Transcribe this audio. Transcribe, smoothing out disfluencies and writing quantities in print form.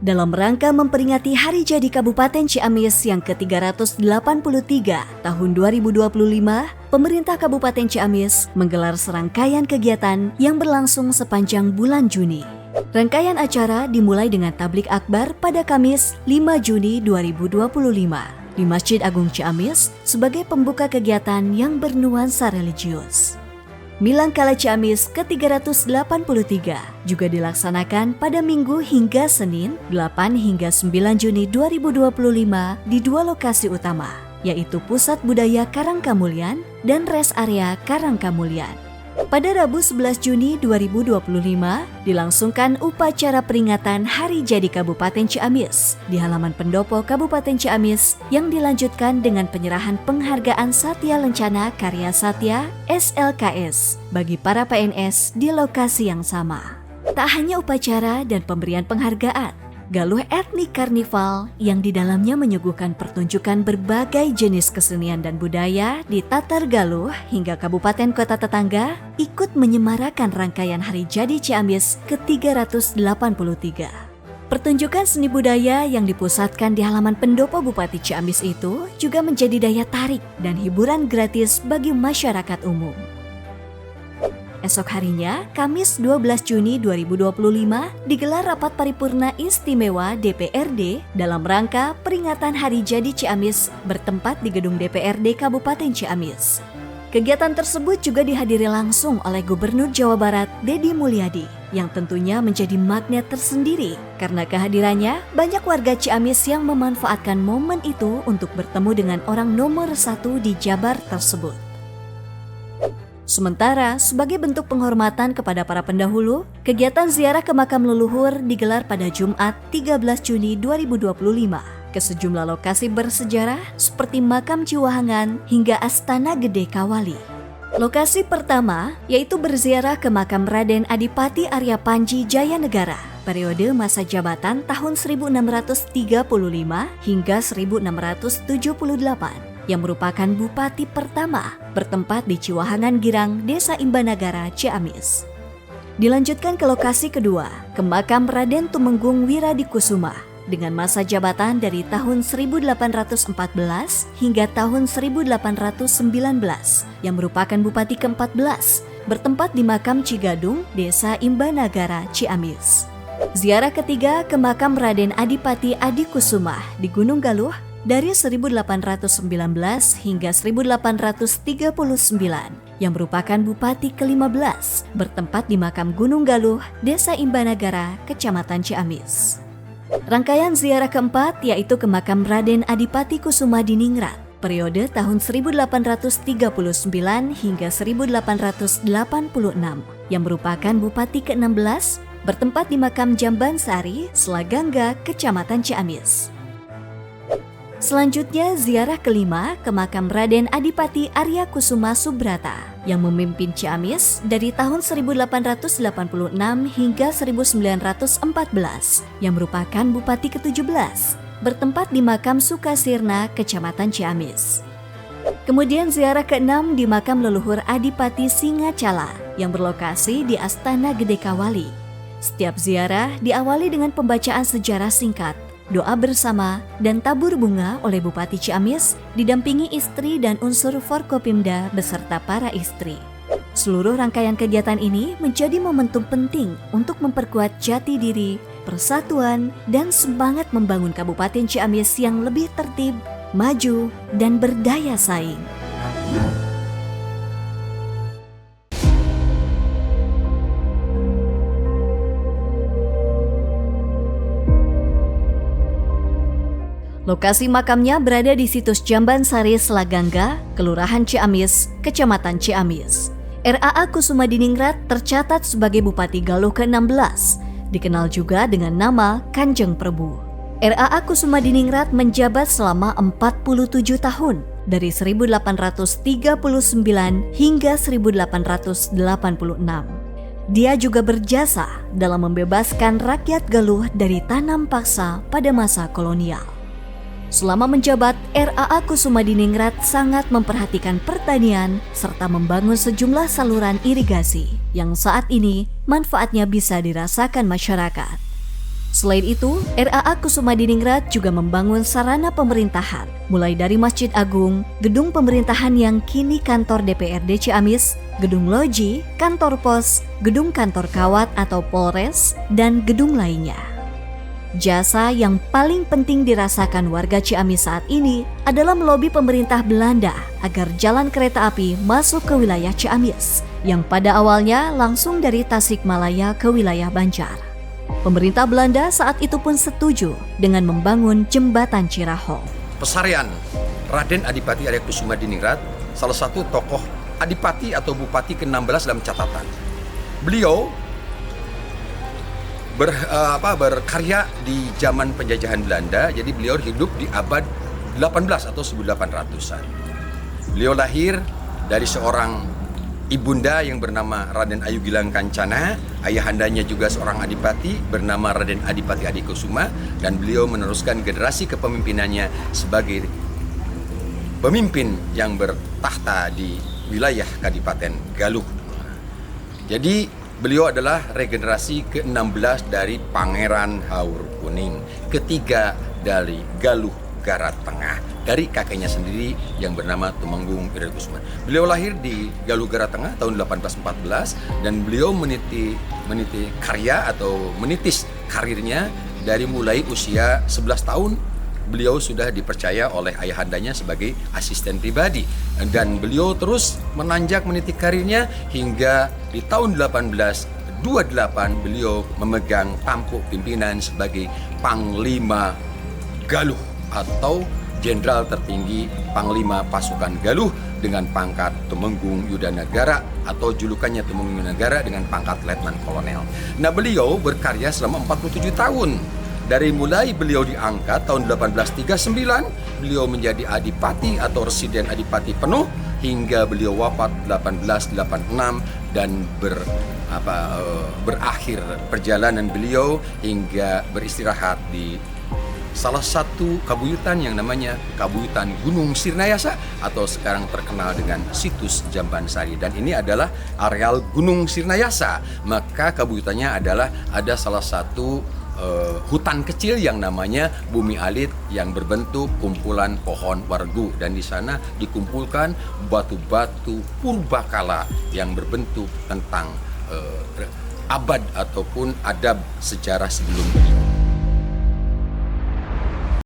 Dalam rangka memperingati Hari Jadi Kabupaten Ciamis yang ke-383 tahun 2025, pemerintah Kabupaten Ciamis menggelar serangkaian kegiatan yang berlangsung sepanjang bulan Juni. Rangkaian acara dimulai dengan tablik akbar pada Kamis 5 Juni 2025 di Masjid Agung Ciamis sebagai pembuka kegiatan yang bernuansa religius. Milang Kala Ciamis ke-383 juga dilaksanakan pada Minggu hingga Senin 8 hingga 9 Juni 2025 di dua lokasi utama, yaitu Pusat Budaya Karangkamulyan dan Rest Area Karangkamulyan. Pada Rabu 11 Juni 2025 dilangsungkan upacara peringatan Hari Jadi Kabupaten Ciamis di halaman pendopo Kabupaten Ciamis yang dilanjutkan dengan penyerahan penghargaan Satya Lencana Karya Satya SLKS bagi para PNS di lokasi yang sama. Tak hanya upacara dan pemberian penghargaan, Galuh Etnik Karnival yang di dalamnya menyuguhkan pertunjukan berbagai jenis kesenian dan budaya di Tatar Galuh hingga kabupaten kota tetangga ikut menyemarakan rangkaian Hari Jadi Ciamis ke-383. Pertunjukan seni budaya yang dipusatkan di halaman pendopo Bupati Ciamis itu juga menjadi daya tarik dan hiburan gratis bagi masyarakat umum. Esok harinya, Kamis 12 Juni 2025, digelar rapat paripurna istimewa DPRD dalam rangka peringatan Hari Jadi Ciamis bertempat di gedung DPRD Kabupaten Ciamis. Kegiatan tersebut juga dihadiri langsung oleh Gubernur Jawa Barat Deddy Mulyadi yang tentunya menjadi magnet tersendiri karena kehadirannya banyak warga Ciamis yang memanfaatkan momen itu untuk bertemu dengan orang nomor 1 di Jabar tersebut. Sementara, sebagai bentuk penghormatan kepada para pendahulu, kegiatan ziarah ke makam leluhur digelar pada Jumat 13 Juni 2025 ke sejumlah lokasi bersejarah seperti Makam Ciwahangan hingga Astana Gede Kawali. Lokasi pertama yaitu berziarah ke makam Raden Adipati Arya Panji Jayanegara, periode masa jabatan tahun 1635 hingga 1678. Yang merupakan bupati pertama bertempat di Ciwahangan Girang, Desa Imbanagara, Ciamis. Dilanjutkan ke lokasi kedua, ke makam Raden Tumenggung Wiradikusuma dengan masa jabatan dari tahun 1814 hingga tahun 1819 yang merupakan bupati ke-14 bertempat di makam Cigadung, Desa Imbanagara, Ciamis. Ziarah ketiga ke makam Raden Adipati Adikusuma di Gunung Galuh dari 1819 hingga 1839 yang merupakan bupati ke-15 bertempat di makam Gunung Galuh, Desa Imbanagara, Kecamatan Ciamis. Rangkaian ziarah keempat yaitu ke makam Raden Adipati Kusuma Diningrat periode tahun 1839 hingga 1886 yang merupakan bupati ke-16 bertempat di makam Jambansari, Selagangga, Kecamatan Ciamis. Selanjutnya ziarah kelima ke makam Raden Adipati Arya Kusuma Subrata yang memimpin Ciamis dari tahun 1886 hingga 1914 yang merupakan bupati ke-17 bertempat di makam Sukasirna, Kecamatan Ciamis. Kemudian ziarah ke-6 di makam leluhur Adipati Singacala yang berlokasi di Astana Gede Kawali. Setiap ziarah diawali dengan pembacaan sejarah singkat, doa bersama, dan tabur bunga oleh Bupati Ciamis didampingi istri dan unsur Forkopimda beserta para istri. Seluruh rangkaian kegiatan ini menjadi momentum penting untuk memperkuat jati diri, persatuan, dan semangat membangun Kabupaten Ciamis yang lebih tertib, maju, dan berdaya saing. Lokasi makamnya berada di situs Jambansari Selagangga, Kelurahan Ciamis, Kecamatan Ciamis. RAA Kusuma Diningrat tercatat sebagai Bupati Galuh ke-16, dikenal juga dengan nama Kanjeng Prabu. RAA Kusuma Diningrat menjabat selama 47 tahun, dari 1839 hingga 1886. Dia juga berjasa dalam membebaskan rakyat Galuh dari tanam paksa pada masa kolonial. Selama menjabat, RAA Kusumadiningrat sangat memperhatikan pertanian serta membangun sejumlah saluran irigasi yang saat ini manfaatnya bisa dirasakan masyarakat. Selain itu, RAA Kusumadiningrat juga membangun sarana pemerintahan, mulai dari Masjid Agung, gedung pemerintahan yang kini kantor DPRD Ciamis, gedung loji, kantor pos, gedung kantor kawat atau Polres, dan gedung lainnya. Jasa yang paling penting dirasakan warga Ciamis saat ini adalah melobi pemerintah Belanda agar jalan kereta api masuk ke wilayah Ciamis, yang pada awalnya langsung dari Tasikmalaya ke wilayah Banjar. Pemerintah Belanda saat itu pun setuju dengan membangun jembatan Cirahong. Pesarian Raden Adipati Arya Kusumadiningrat, salah satu tokoh adipati atau bupati ke-16 dalam catatan. Beliau berkarya di zaman penjajahan Belanda, jadi beliau hidup di abad 18 atau 1800-an. Beliau lahir dari seorang ibunda yang bernama Raden Ayu Gilang Kancana, ayahandanya juga seorang adipati bernama Raden Adipati Adi Kusuma, dan beliau meneruskan generasi kepemimpinannya sebagai pemimpin yang bertahta di wilayah Kadipaten Galuh. Jadi beliau adalah regenerasi ke-16 dari Pangeran Haur Kuning, ketiga dari Galuh Garat Tengah, dari kakeknya sendiri yang bernama Tumenggung Wiradusman. Beliau lahir di Galuh Garat Tengah tahun 1814 dan beliau meniti karya atau menitis karirnya dari mulai usia 11 tahun. Beliau sudah dipercaya oleh ayahandanya sebagai asisten pribadi dan beliau terus menanjak meniti karirnya hingga di tahun 1828 beliau memegang tampuk pimpinan sebagai Panglima Galuh atau Jenderal tertinggi Panglima Pasukan Galuh dengan pangkat Tumenggung Yudanagara atau julukannya Tumenggung Yudanagara dengan pangkat Letnan Kolonel. Nah, beliau berkarya selama 47 tahun. Dari mulai beliau diangkat tahun 1839, beliau menjadi adipati atau residen adipati penuh hingga beliau wafat 1886 dan berakhir perjalanan beliau hingga beristirahat di salah satu kabuyutan yang namanya Kabuyutan Gunung Sirnayasa atau sekarang terkenal dengan situs Jambansari, dan ini adalah areal Gunung Sirnayasa. Maka kabuyutannya adalah ada salah satu hutan kecil yang namanya Bumi Alit yang berbentuk kumpulan pohon wargu, dan di sana dikumpulkan batu-batu purbakala yang berbentuk tentang abad ataupun adab sejarah sebelum ini.